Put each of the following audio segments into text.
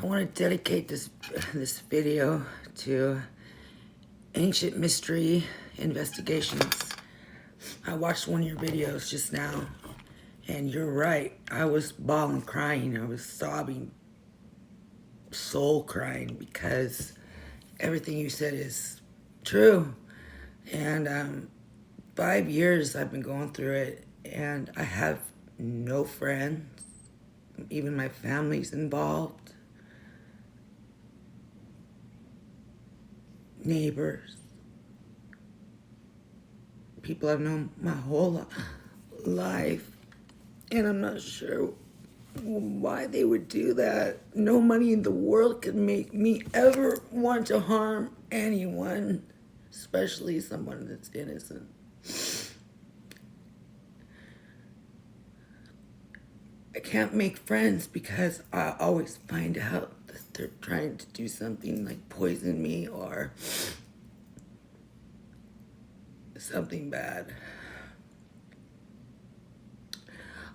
I want to dedicate this video to ancient mystery investigations. I watched one of your videos just now, and you're right. I was bawling, crying. I was sobbing, soul crying, because everything you said is true. And 5 years I've been going through it, and I have no friends. Even my family's involved. Neighbors. People I've known my whole life. And I'm not sure why they would do that. No money in the world could make me ever want to harm anyone, especially someone that's innocent. I can't make friends because I always find out that they're trying to do something like poison me or something bad.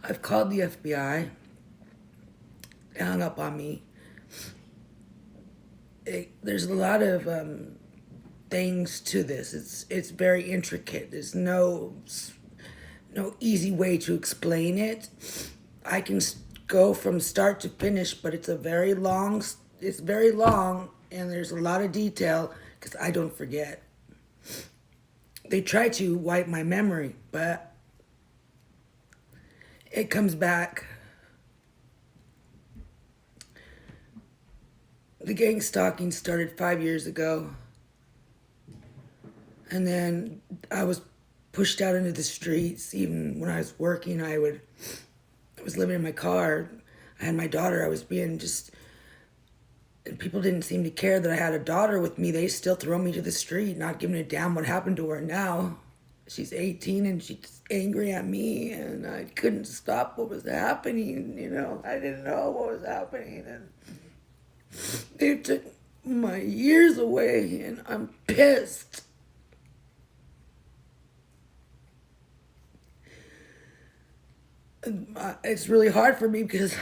I've called the FBI. They hung up on me. There's a lot of things to this. It's very intricate. There's no easy way to explain it. I can go from start to finish, but it's very long, and there's a lot of detail because I don't forget. They try to wipe my memory, but it comes back. The gang stalking started 5 years ago, and then I was pushed out into the streets. Even when I was working, I was living in my car. I had my daughter. I was being and people didn't seem to care that I had a daughter with me. They still throw me to the street, not giving a damn what happened to her now. She's 18 and she's angry at me, and I couldn't stop what was happening. I didn't know what was happening, and they took my years away, and I'm pissed. It's really hard for me because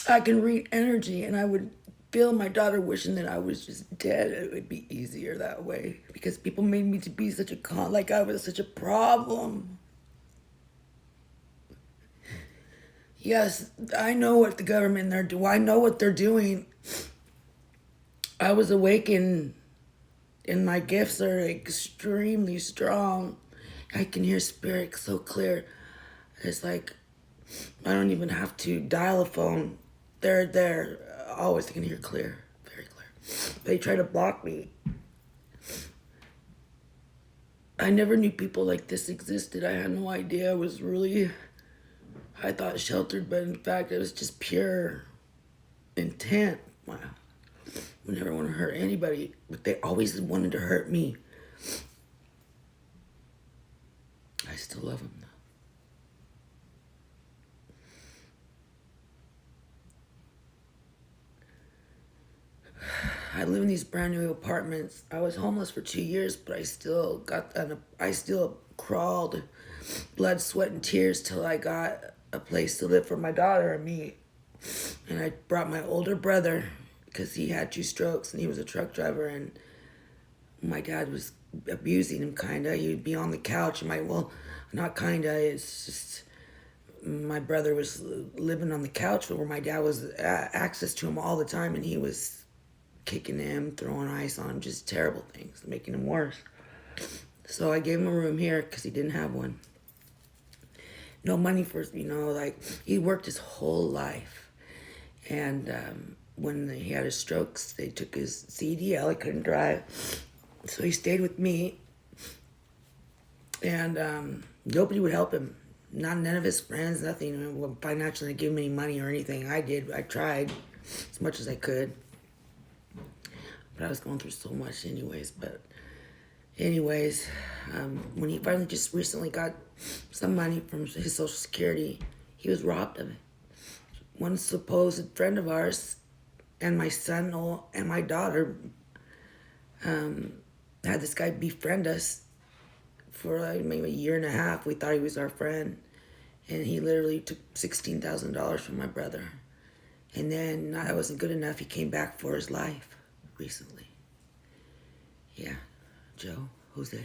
I can read energy, and I would feel my daughter wishing that I was just dead. It would be easier that way because people made me to be such like I was such a problem. Yes, I know what the government I know what they're doing. I was awakened, and my gifts are extremely strong. I can hear spirit so clear. It's like I don't even have to dial a phone. They're there. Always can hear clear, very clear. They try to block me. I never knew people like this existed. I had no idea. I thought sheltered, but in fact, it was just pure intent. Wow. We never want to hurt anybody, but they always wanted to hurt me. I still love them, though. I live in these brand new apartments. I was homeless for 2 years, but I still crawled, blood, sweat, and tears till I got a place to live for my daughter and me. And I brought my older brother because he had 2 strokes and he was a truck driver, and my dad was abusing him, kinda. He would be on the couch. Not kinda, it's just my brother was living on the couch where my dad was access to him all the time, and he was kicking him, throwing ice on him, just terrible things, making him worse. So I gave him a room here because he didn't have one. No money for, he worked his whole life. And when he had his strokes, they took his CDL, he couldn't drive. So he stayed with me. And nobody would help him. None of his friends, nothing. Financially, give him any money or anything. I tried as much as I could. But I was going through so much anyways. When he finally just recently got some money from his Social Security, he was robbed of it. One supposed friend of ours and my son and my daughter had this guy befriend us for maybe a year and a half. We thought he was our friend, and he literally took $16,000 from my brother. And then that wasn't good enough. He came back for his life recently. Yeah, Jose.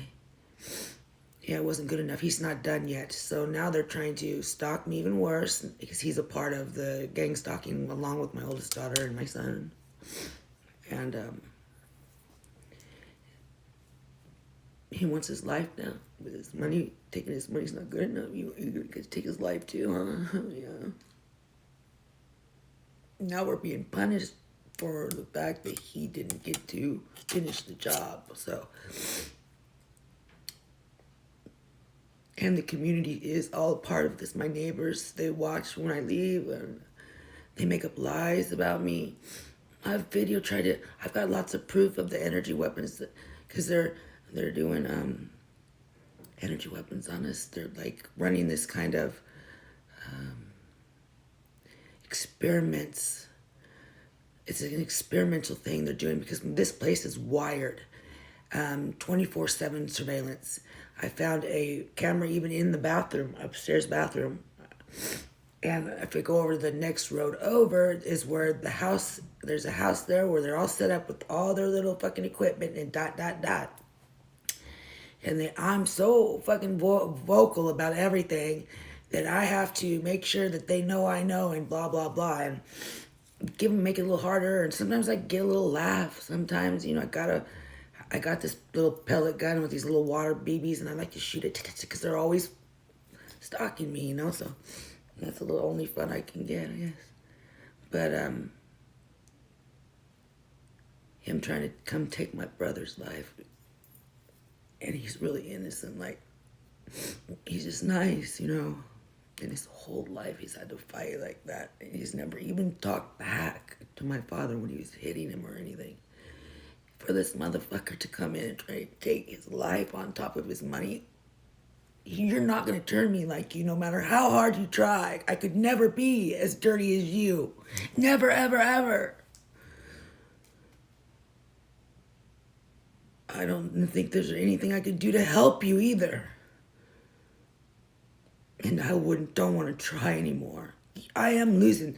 Yeah, it wasn't good enough. He's not done yet. So now they're trying to stalk me even worse because he's a part of the gang stalking along with my oldest daughter and my son. And he wants his life now. With his money, taking his money's not good enough. You could take his life too, huh? Yeah. Now we're being punished for the fact that he didn't get to finish the job. So, and the community is all part of this. My neighbors, they watch when I leave and they make up lies about me. I've got lots of proof of the energy weapons because they're doing energy weapons on us. They're like running this kind of experiments. It's an experimental thing they're doing because this place is wired 24/7 surveillance. I found a camera even in the bathroom, upstairs bathroom. And if we go over to the next road over is where there's a house there where they're all set up with all their little fucking equipment and ... And I'm so fucking vocal about everything that I have to make sure that they know I know and blah, blah, blah. And make it a little harder. And sometimes I get a little laugh. Sometimes, I got this little pellet gun with these little water BBs and I like to shoot it because they're always stalking me, so that's a little only fun I can get, I guess. But him trying to come take my brother's life, and he's really innocent, like, he's just nice, and his whole life he's had to fight like that, and he's never even talked back to my father when he was hitting him or anything. For this motherfucker to come in and try to take his life on top of his money, you're not going to turn me like you, no matter how hard you try. I could never be as dirty as you. Never, ever, ever. I don't think there's anything I could do to help you either. And I don't want to try anymore. I'm losing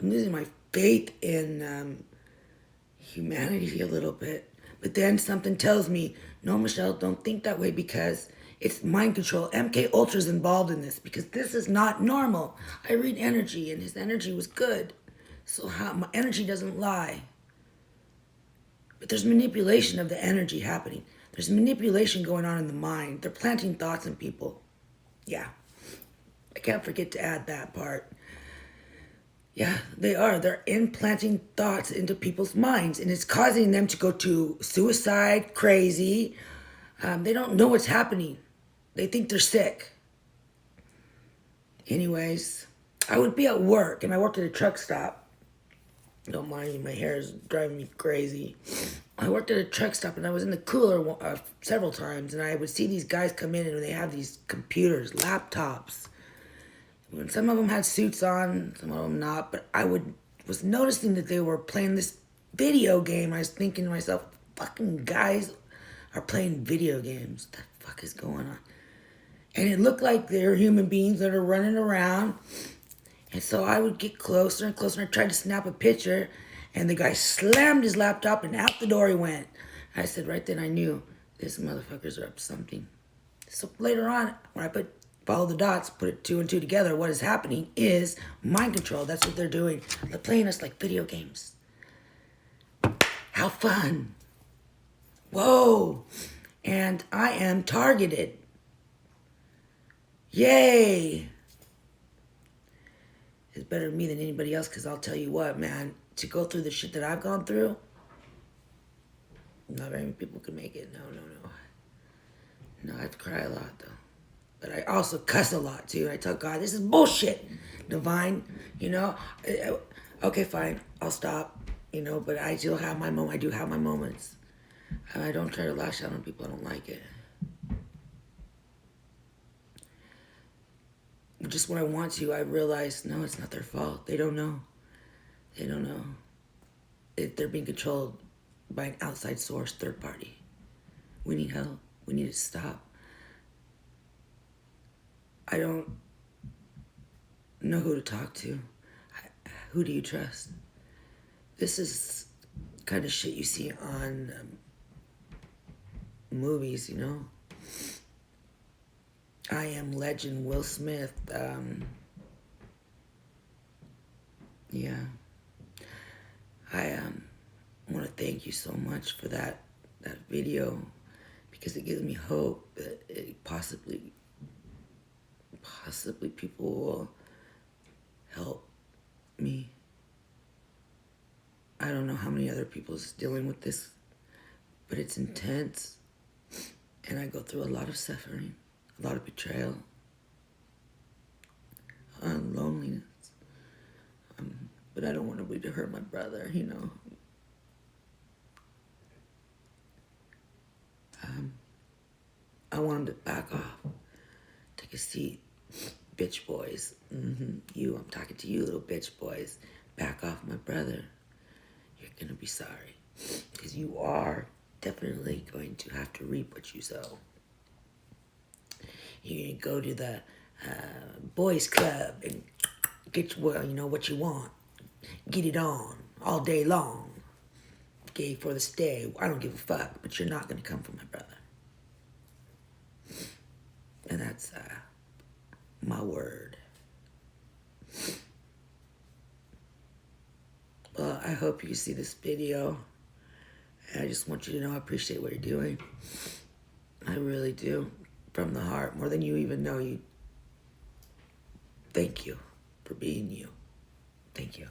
my faith in humanity a little bit. But then something tells me, no, Michelle, don't think that way because it's mind control. MK Ultra's involved in this because this is not normal. I read energy and his energy was good. So my energy doesn't lie. But there's manipulation of the energy happening. There's manipulation going on in the mind. They're planting thoughts in people. Yeah. I can't forget to add that part. Yeah, they are. They're implanting thoughts into people's minds and it's causing them to go to suicide, crazy. They don't know what's happening. They think they're sick. Anyways, I would be at work and I worked at a truck stop. Don't mind me, my hair is driving me crazy. I worked at a truck stop and I was in the cooler several times and I would see these guys come in and they have these computers, laptops. When some of them had suits on, some of them not, but I was noticing that they were playing this video game. I was thinking to myself, fucking guys are playing video games. What the fuck is going on? And it looked like they're human beings that are running around. And so I would get closer and closer and I tried to snap a picture and the guy slammed his laptop and out the door he went. I said right then I knew these motherfuckers are up to something. So later on, when I follow the dots, put 2 and 2 together, what is happening is mind control. That's what they're doing. They're playing us like video games. How fun. Whoa. And I am targeted. Yay. It's better than me than anybody else because I'll tell you what, man, to go through the shit that I've gone through, not very many people can make it. No. No, I have to cry a lot, though. But I also cuss a lot, too. I tell God, this is bullshit. Divine, okay, fine, I'll stop, but I still have my moment. I do have my moments. And I don't try to lash out on people. I don't like it. Just when I want to, I realize, no, it's not their fault. They don't know. They're being controlled by an outside source, third party. We need help. We need to stop. I don't know who to talk to. Who do you trust? This is kind of shit you see on movies, you know? I Am Legend, Will Smith. Yeah. I want to thank you so much for that video, because it gives me hope that it possibly people will help me. I don't know how many other people's dealing with this, but it's intense, and I go through a lot of suffering, a lot of betrayal, and loneliness. But I don't want nobody to hurt my brother, you know. I want him to back off, take a seat. Bitch boys, I'm talking to you, little bitch boys. Back off my brother. You're gonna be sorry, because you are definitely going to have to reap what you sow. You're gonna go to the boys club and get what you want. Get it on all day long. Gay for the stay. I don't give a fuck, but you're not gonna come for my brother. And that's my word. Well, I hope you see this video. I just want you to know I appreciate what you're doing. I really do. From the heart. More than you even know. Thank you for being you. Thank you.